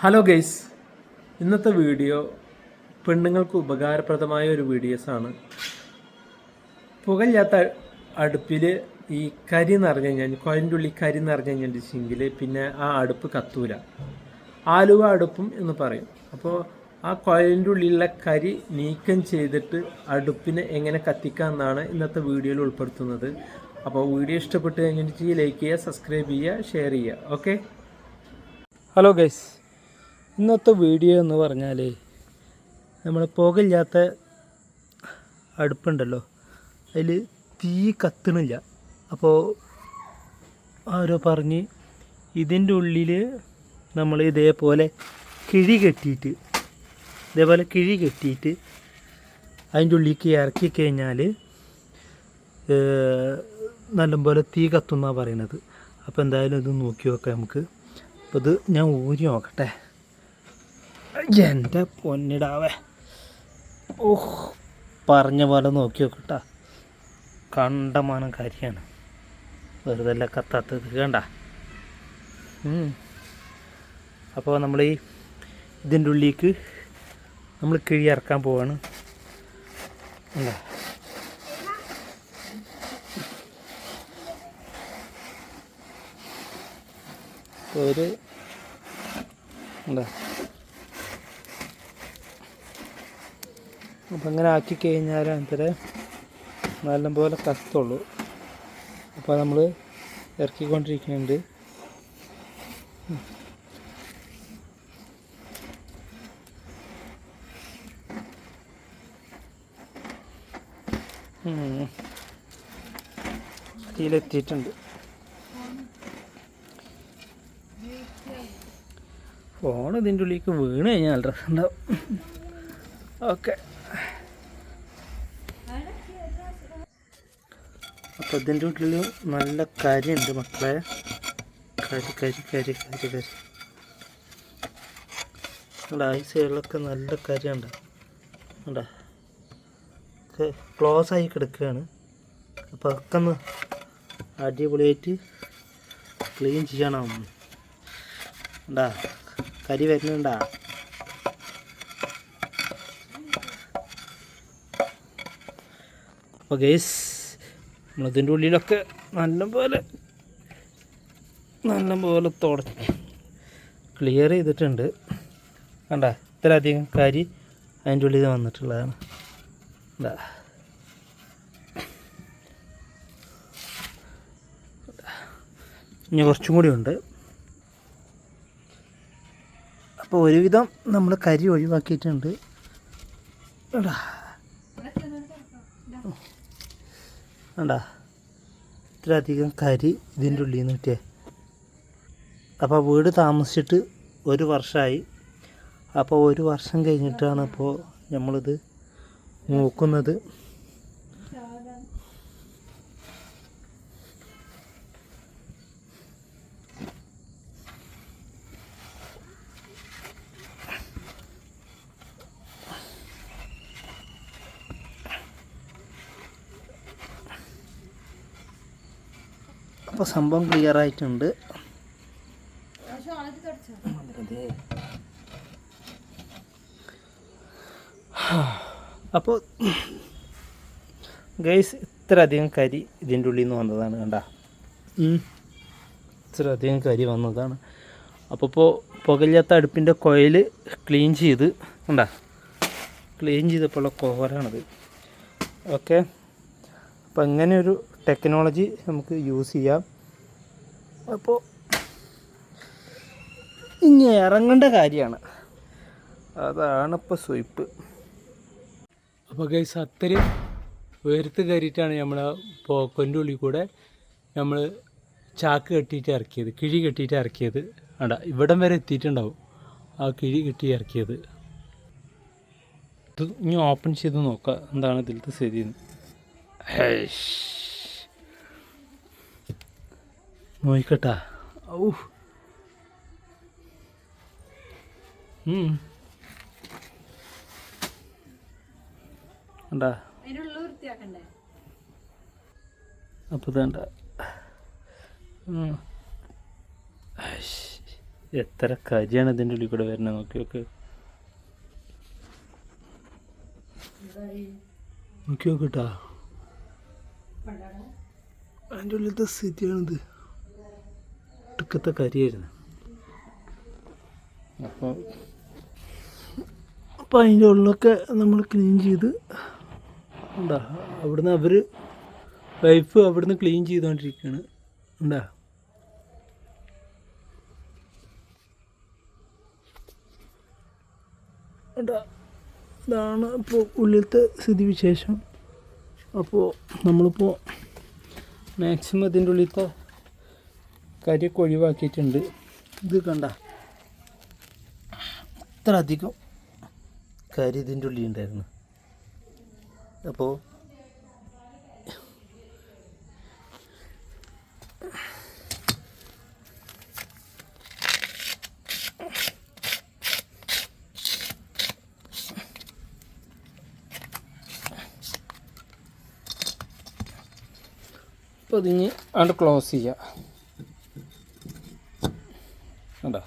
Hello guys, ഇന്നത്തെ video പെണ്ണുങ്ങൾക്ക് ഉപകാരപ്രദമായ ഒരു വീഡിയോസാണ്. പുകയില്ലാത്ത അടുപ്പിൽ ഈ കരി നിറഞ്ഞു കഴിഞ്ഞാൽ, കുഴലിൻ്റെ ഉള്ളിൽ കരി നിറഞ്ഞു കഴിഞ്ഞിട്ടുണ്ടെങ്കിൽ പിന്നെ ആ അടുപ്പ് കത്തൂല. ആലുവ അടുപ്പും എന്ന് പറയും. അപ്പോൾ ആ കുഴലിൻ്റെ ഉള്ളിലുള്ള കരി നീക്കം ചെയ്തിട്ട് അടുപ്പിനെ എങ്ങനെ കത്തിക്കാമെന്നാണ് ഇന്നത്തെ വീഡിയോയിൽ ഉൾപ്പെടുത്തുന്നത്. അപ്പോൾ വീഡിയോ ഇഷ്ടപ്പെട്ട് കഴിഞ്ഞിട്ട് ലൈക്ക് ചെയ്യുക, സബ്സ്ക്രൈബ് ചെയ്യുക, ഷെയർ ചെയ്യുക. ഓക്കെ. ഹലോ ഗൈസ്, ഇന്നത്തെ വീഡിയോ എന്ന് പറഞ്ഞാൽ നമ്മൾ പുകയില്ലാത്ത അടുപ്പുണ്ടല്ലോ, അതിൽ തീ കത്തണില്ല. അപ്പോൾ ആരോ പറഞ്ഞ് ഇതിൻ്റെ ഉള്ളിൽ നമ്മൾ ഇതേപോലെ കിഴി കെട്ടിയിട്ട് അതിൻ്റെ ഉള്ളിലേക്ക് ഇറക്കി കഴിഞ്ഞാൽ നല്ലപോലെ തീ കത്തുന്നാണ് പറയണത്. അപ്പോൾ എന്തായാലും ഇത് നോക്കി നോക്കാം നമുക്ക്. അപ്പോൾ ഇത് ഞാൻ ഊരി നോക്കട്ടെ. എൻ്റെ പൊന്നിടാവേ, ഓഹ് പറഞ്ഞ പോലെ നോക്കി നോക്കട്ടാ. കണ്ടമാനം കാര്യമാണ്, വെറുതെ അല്ല കത്താത്തത്, കണ്ട. അപ്പോൾ നമ്മൾ ഇതിൻ്റെ ഉള്ളിലേക്ക് നമ്മൾ കിഴി ഇറക്കാൻ പോവാണ്. എന്താ ഒരു എന്താ അപ്പം അങ്ങനെ ആക്കി കഴിഞ്ഞാൽ അത്ര നല്ലപോലെ കത്തുള്ളൂ. അപ്പോൾ നമ്മൾ ഇറക്കിക്കൊണ്ടിരിക്കുന്നുണ്ട്. തീയിലെത്തിയിട്ടുണ്ട്. ഫോൺ ഇതിൻ്റെ ഉള്ളിലേക്ക് വീണ് കഴിഞ്ഞാൽ നല്ല രസമുണ്ടാവും. ഓക്കെ. അപ്പോൾ ഇതിൻ്റെ ഉള്ളിൽ നല്ല കരിയുണ്ട് മക്കളെ. കരി ഈ സൈഡിലൊക്കെ നല്ല കരിയുണ്ട്. ഉണ്ടാ ക്ലോസ് ആയി കിടക്കുകയാണ്. അപ്പോൾ അതൊക്കെ ഒന്ന് അടിപൊളിയായിട്ട് ക്ലീൻ ചെയ്യണം. ഉണ്ടാ കരി വരുന്നുണ്ടാ. അപ്പോൾ ഗൈസ്, നമ്മളതിൻ്റെ ഉള്ളിലൊക്കെ നല്ലപോലെ തുടച്ച് ക്ലിയർ ചെയ്തിട്ടുണ്ട്. കണ്ട, ഇത്രയധികം കരി അതിൻ്റെ ഉള്ളിൽ വന്നിട്ടുള്ളതാണ്. എന്താ ഇനി കുറച്ചും കൂടി ഉണ്ട്. അപ്പോൾ ഒരുവിധം നമ്മൾ കരി ഒഴിവാക്കിയിട്ടുണ്ട്. വേണ്ട, ഇത്രയധികം കരി ഇതിൻ്റെ ഉള്ളിൽ നിന്ന് കിട്ടിയേ. അപ്പോൾ വീട് താമസിച്ചിട്ട് 1 വർഷമായി. അപ്പോൾ 1 വർഷം കഴിഞ്ഞിട്ടാണ് ഇപ്പോൾ നമ്മളിത് നോക്കുന്നത്. അപ്പോൾ സംഭവം ക്ലിയർ ആയിട്ടുണ്ട്. അപ്പോൾ ഗൈസ്, ഇത്രയധികം കരി ഇതിൻ്റെ ഉള്ളിൽ നിന്ന് വന്നതാണ്. കണ്ട, ഇത്രയധികം കരി വന്നതാണ്. അപ്പോൾ പുകയില്ലാത്ത അടുപ്പിൻ്റെ കോയിൽ ക്ലീൻ ചെയ്ത് കണ്ട, ക്ലീൻ ചെയ്തപ്പോഴുള്ള കോരാണത്. ഓക്കെ. അപ്പോൾ അങ്ങനെ ഒരു ടെക്നോളജി നമുക്ക് യൂസ് ചെയ്യാം. അപ്പോൾ ഇനി ഇറങ്ങേണ്ട കാര്യമാണ്, അതാണിപ്പോൾ സ്വയ്പ്പ്. അപ്പോൾ ഗൈസ്, അത്രയും വേർത്ത് കയറിയിട്ടാണ് നമ്മൾ പോക്കൻ്റെ ഉള്ളിൽ കൂടെ നമ്മൾ ചാക്ക് കെട്ടിയിട്ട് ഇറക്കിയത്, കിഴി കെട്ടിയിട്ട് ഇറക്കിയത്. വേണ്ട, ഇവിടം വരെ എത്തിയിട്ടുണ്ടാവും ആ കിഴി കെട്ടി ഇറക്കിയത്. ഇത് ഇനി ഓപ്പൺ ചെയ്ത് നോക്കാം എന്താണ് ഇതിലത്തെ സ്ഥിതി. നോക്കട്ടാ. ഔ, കണ്ടാ. അപ്പോൾ വേണ്ട, എത്ര കരിയാണ് ഇതിൻ്റെ ഉള്ളിൽ കൂടെ വരുന്നത് നോക്കി നോക്ക്. നോക്കി നോക്കിട്ടാ അതിൻ്റെ ഉള്ളിലത്തെ സ്ഥിതിയാണിത്. ഒടുക്കത്തെ കരിയായിരുന്നു. അപ്പോൾ അതിൻ്റെ ഉള്ളിലൊക്കെ നമ്മൾ ക്ലീൻ ചെയ്ത് ഉണ്ടാ. അവിടുന്ന് വൈഫ് അവിടുന്ന് ക്ലീൻ ചെയ്തുകൊണ്ടിരിക്കുകയാണ്. ഉണ്ടാ ഇതാണ് ഇപ്പോൾ ഉള്ളിലത്തെ സ്ഥിതിവിശേഷം. അപ്പോൾ നമ്മളിപ്പോൾ മാക്സിമം ഇതിൻ്റെ ഉള്ളിലത്തെ കരിയൊക്കെ ഒഴിവാക്കിയിട്ടുണ്ട്. ഇത് കണ്ട ഇത്ര അധികം കരി ഇതിൻ്റെ ഉള്ളിൽ ഉണ്ടായിരുന്നു. അപ്പോൾ അപ്പോൾ ഇതിന് അവിടെ ക്ലോസ് ചെയ്യുക. കണ്ടോ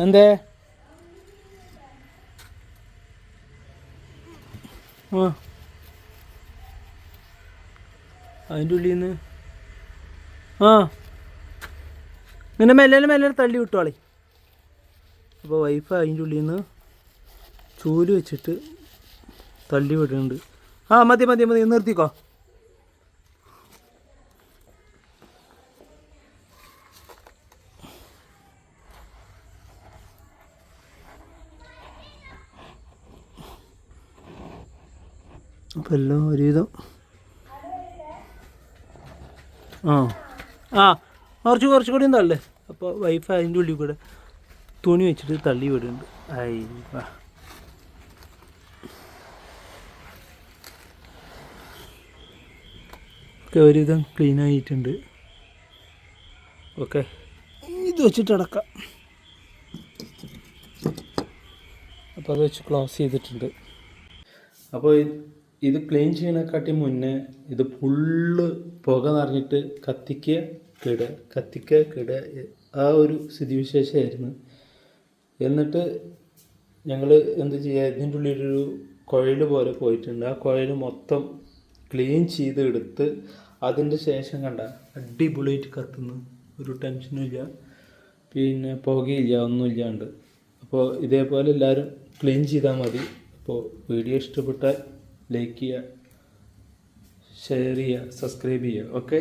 എന്തേ അതിൻ്റെ ഉള്ളിൽ നിന്ന് ഇങ്ങനെ മെല്ലെ തള്ളി വിട്ടോളി. അപ്പോൾ വൈഫ് അതിൻ്റെ ഉള്ളിൽ നിന്ന് ചൂല് വെച്ചിട്ട് തള്ളി വിടുന്നുണ്ട്. മതി നിർത്തിക്കോ. അപ്പോൾ എല്ലാം ഒരുവിധം കുറച്ച് കൂടി തള്ളേ. അപ്പോൾ വൈഫ് അതിൻ്റെ ഉള്ളിൽ കൂടെ തുണി വെച്ചിട്ട് തള്ളി വിടുന്നുണ്ട്. ഒക്കെ ഒരുവിധം ക്ലീൻ ആയിട്ടുണ്ട്. ഓക്കെ, ഇത് വെച്ചിട്ട് അടക്കാം. അപ്പോൾ അത് വെച്ച് ക്ലോസ് ചെയ്തിട്ടുണ്ട്. അപ്പോൾ ഇത് ക്ലീൻ ചെയ്യണേക്കാട്ടി മുന്നേ ഇത് ഫുള്ള് പുക നിറഞ്ഞിട്ട് കത്തിക്കുക ആ ഒരു സ്ഥിതിവിശേഷമായിരുന്നു. എന്നിട്ട് ഞങ്ങൾ എന്ത് ചെയ്യുക, ഇതിൻ്റെ ഉള്ളിലൊരു കുഴൽ പോലെ പോയിട്ടുണ്ട്. ആ കുഴൽ മൊത്തം ക്ലീൻ ചെയ്ത് എടുത്ത് അതിൻ്റെ ശേഷം കണ്ട അടിപൊളിയായിട്ട് കത്തുന്നു. ഒരു ടെൻഷനും ഇല്ല, പിന്നെ പുകയില്ല, ഒന്നുമില്ലാണ്ട്. അപ്പോൾ ഇതേപോലെ എല്ലാവരും ക്ലീൻ ചെയ്താൽ മതി. അപ്പോൾ വീഡിയോ ഇഷ്ടപ്പെട്ടാൽ ലൈക്ക് ചെയ്യുക, ഷെയർ ചെയ്യുക, സബ്സ്ക്രൈബ് ചെയ്യുക. ഓക്കെ.